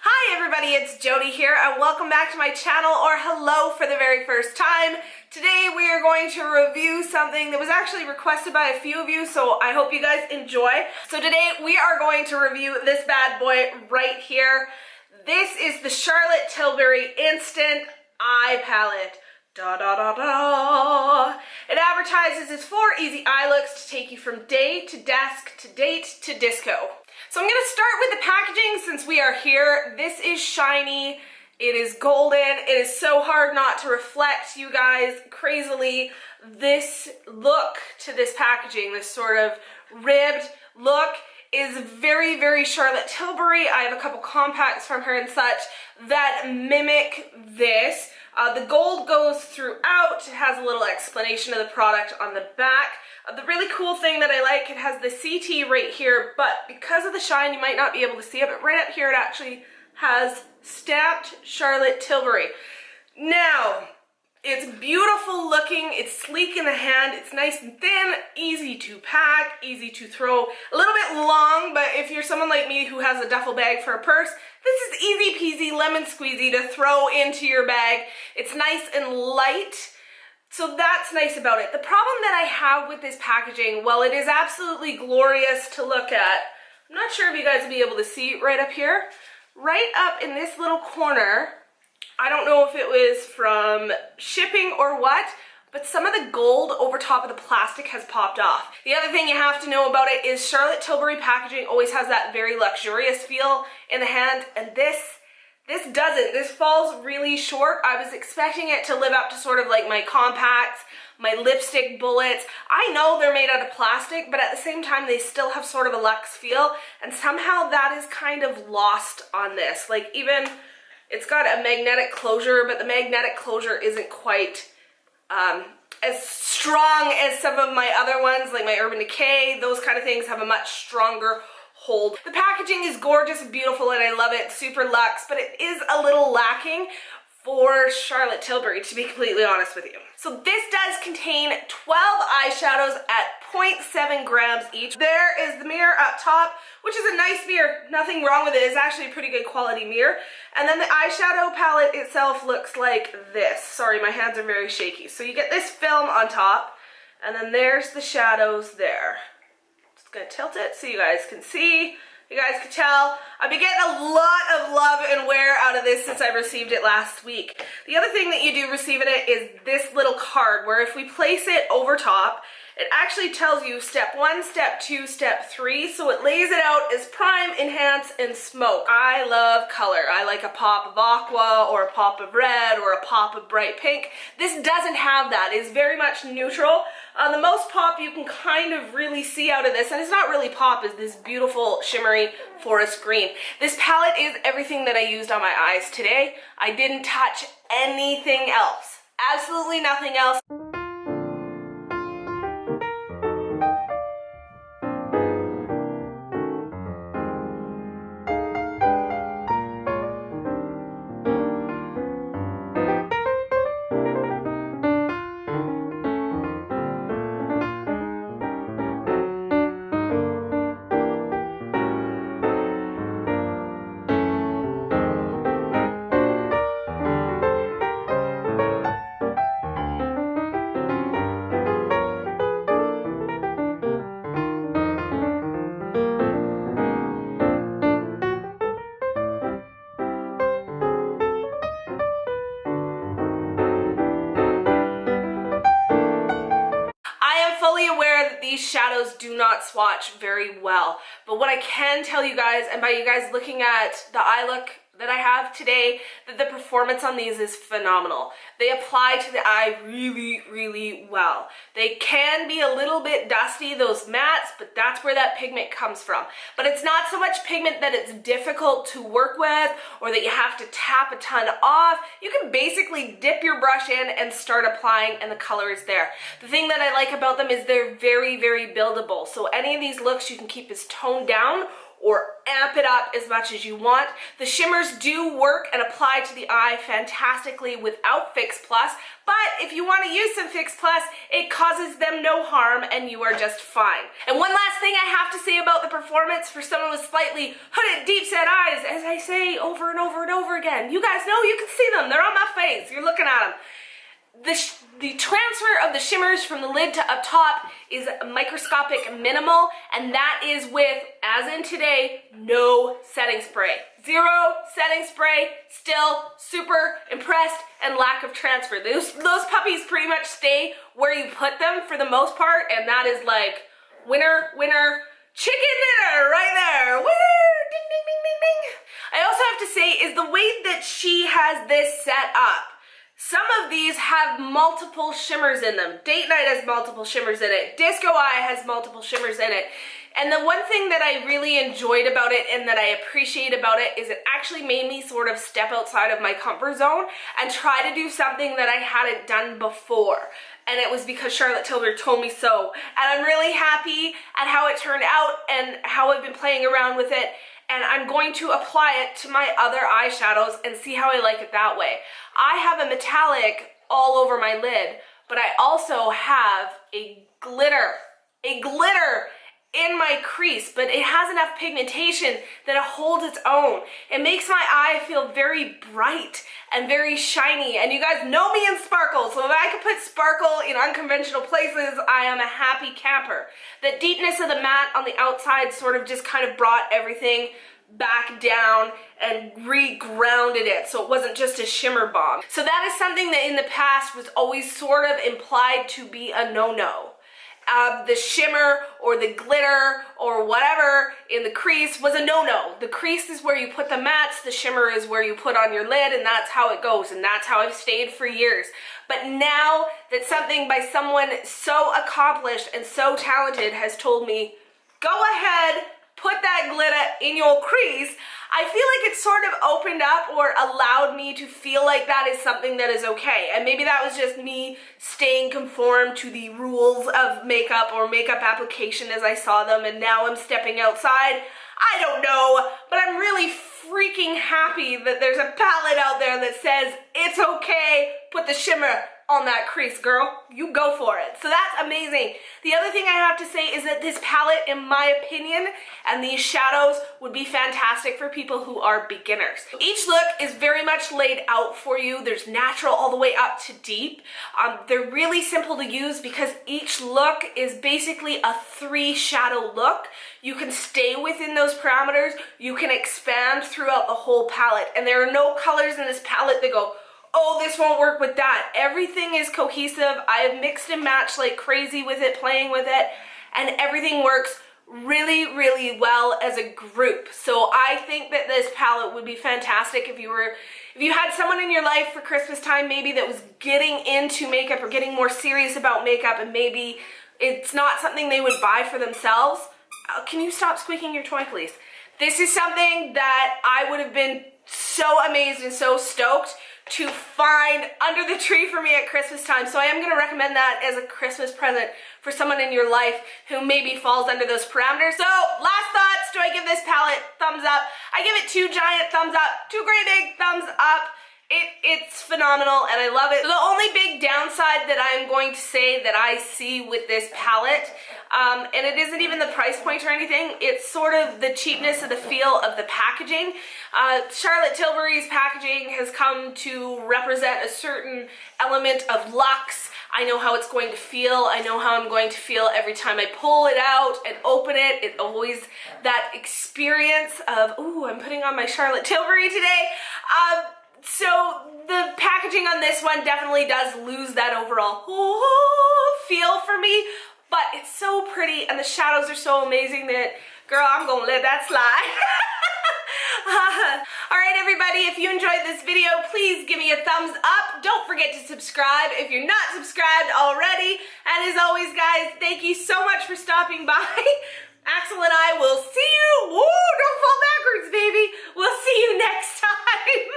Hi everybody, it's Jody here and welcome back to my channel, or hello for the very first time. Today we are going to review something that was actually requested by a few of you, so I hope you guys enjoy. So today we are going to review this bad boy right here. This is the Charlotte Tilbury Instant Eye Palette. Da da da da. It advertises as 4 easy eye looks to take you from day to desk to date to disco. So I'm going to start with the packaging since we are here. This is shiny. It is golden. It is so hard not to reflect, you guys, crazily. This look to this packaging, this sort of ribbed look, is very, very Charlotte Tilbury. I have a couple compacts from her and such that mimic this. The gold goes throughout. It has a little explanation of the product on the back. The really cool thing that I like, it has the CT right here, but because of the shine, you might not be able to see it, but right up here it actually has stamped Charlotte Tilbury. Now, it's beautiful looking, it's sleek in the hand, it's nice and thin, easy to pack, easy to throw, a little bit long, but if you're someone like me who has a duffel bag for a purse, this is easy peasy lemon squeezy to throw into your bag. It's nice and light. So that's nice about it. The problem that I have with this packaging, while it is absolutely glorious to look at, I'm not sure if you guys will be able to see right up here. Right up in this little corner, I don't know if it was from shipping or what, but some of the gold over top of the plastic has popped off. The other thing you have to know about it is Charlotte Tilbury packaging always has that very luxurious feel in the hand, and this doesn't. This falls really short. I was expecting it to live up to sort of like my compacts, my lipstick bullets. I know they're made out of plastic, but at the same time, they still have sort of a luxe feel, and somehow that is kind of lost on this. Like, even, it's got a magnetic closure, but the magnetic closure isn't quite as strong as some of my other ones, like my Urban Decay. Those kind of things have a much stronger hold. The packaging is gorgeous and beautiful and I love it, super luxe, but it is a little lacking for Charlotte Tilbury, to be completely honest with you. So this does contain 12 eyeshadows at 0.7 grams each. There is the mirror up top, which is a nice mirror, nothing wrong with it. It's actually a pretty good quality mirror. And then the eyeshadow palette itself looks like this. Sorry, my hands are very shaky. So you get this film on top, and then there's the shadows there. Gonna tilt it so you guys can see, you guys can tell. I've been getting a lot of love and wear out of this since I received it last week. The other thing that you do receive in it is this little card where if we place it over top, it actually tells you step 1, step 2, step 3, so it lays it out as prime, enhance, and smoke. I love color. I like a pop of aqua, or a pop of red, or a pop of bright pink. This doesn't have that. It's very much neutral. The most pop you can kind of really see out of this, and it's not really pop, is this beautiful shimmery forest green. This palette is everything that I used on my eyes today. I didn't touch anything else. Absolutely nothing else. Aware that these shadows do not swatch very well, but what I can tell you guys, and by you guys looking at the eye look that I have today, that the performance on these is phenomenal. They apply to the eye really, really well. They can be a little bit dusty, those mattes, but that's where that pigment comes from. But it's not so much pigment that it's difficult to work with or that you have to tap a ton off. You can basically dip your brush in and start applying and the color is there. The thing that I like about them is they're very, very buildable. So any of these looks you can keep as toned down or amp it up as much as you want. The shimmers do work and apply to the eye fantastically without Fix Plus, but if you want to use some Fix Plus, it causes them no harm and you are just fine. And one last thing I have to say about the performance for someone with slightly hooded, deep set eyes, as I say over and over and over again. You guys know, you can see them. They're on my face. You're looking at them. The transfer of the shimmers from the lid to up top is microscopic minimal, and that is with, as in today, no setting spray. Zero setting spray, still super impressed, and lack of transfer. Those puppies pretty much stay where you put them for the most part, and that is like winner, winner, chicken dinner right there. Woo! Ding, ding, ding, ding, ding. I also have to say is the way that she has this set up. Some of these have multiple shimmers in them. Date Night has multiple shimmers in it. Disco Eye has multiple shimmers in it. And the one thing that I really enjoyed about it and that I appreciate about it is it actually made me sort of step outside of my comfort zone and try to do something that I hadn't done before. And it was because Charlotte Tilbury told me so. And I'm really happy at how it turned out and how I've been playing around with it. And I'm going to apply it to my other eyeshadows and see how I like it that way. I have a metallic all over my lid, but I also have a glitter in my crease, but it has enough pigmentation that it holds its own. It makes my eye feel very bright and very shiny, and you guys know me in sparkle, so if I could put sparkle in unconventional places, I am a happy camper. The deepness of the matte on the outside sort of just kind of brought everything back down and re-grounded it so it wasn't just a shimmer bomb. So that is something that in the past was always sort of implied to be a no-no. The shimmer or the glitter or whatever in the crease was a no-no. The crease is where you put the mattes, the shimmer is where you put on your lid, and that's how it goes, and that's how I've stayed for years. But now that something by someone so accomplished and so talented has told me, go ahead, put that glitter in your crease, I feel like it sort of opened up or allowed me to feel like that is something that is okay. And maybe that was just me staying conformed to the rules of makeup or makeup application as I saw them, and now I'm stepping outside. I don't know, but I'm really freaking happy that there's a palette out there that says it's okay, put the shimmer on that crease, girl. You go for it. So that's amazing. The other thing I have to say is that this palette, in my opinion, and these shadows would be fantastic for people who are beginners. Each look is very much laid out for you. There's natural all the way up to deep. They're really simple to use because each look is basically a 3-shadow look. You can stay within those parameters. You can expand throughout the whole palette. And there are no colors in this palette that go, oh, this won't work with that. Everything is cohesive. I have mixed and matched like crazy with it, playing with it, and everything works really, really well as a group. So I think that this palette would be fantastic if you had someone in your life for Christmas time maybe that was getting into makeup or getting more serious about makeup, and maybe it's not something they would buy for themselves. Can you stop squeaking your toy, please? This is something that I would have been so amazed and so stoked to find under the tree for me at Christmas time. So I am going to recommend that as a Christmas present for someone in your life who maybe falls under those parameters. So last thoughts, do I give this palette thumbs up? I give it 2 giant thumbs up, 2 great big thumbs up. It's phenomenal and I love it. The only big downside that I'm going to say that I see with this palette, and it isn't even the price point or anything, it's sort of the cheapness of the feel of the packaging. Charlotte Tilbury's packaging has come to represent a certain element of luxe. I know how it's going to feel. I know how I'm going to feel every time I pull it out and open it. It's always that experience of, ooh, I'm putting on my Charlotte Tilbury today. So the packaging on this one definitely does lose that overall feel for me, but it's so pretty and the shadows are so amazing that, girl, I'm gonna let that slide. Alright everybody, if you enjoyed this video, please give me a thumbs up. Don't forget to subscribe if you're not subscribed already. And as always, guys, thank you so much for stopping by. Axel and I will see you. Whoa, don't fall backwards, baby. We'll see you next time.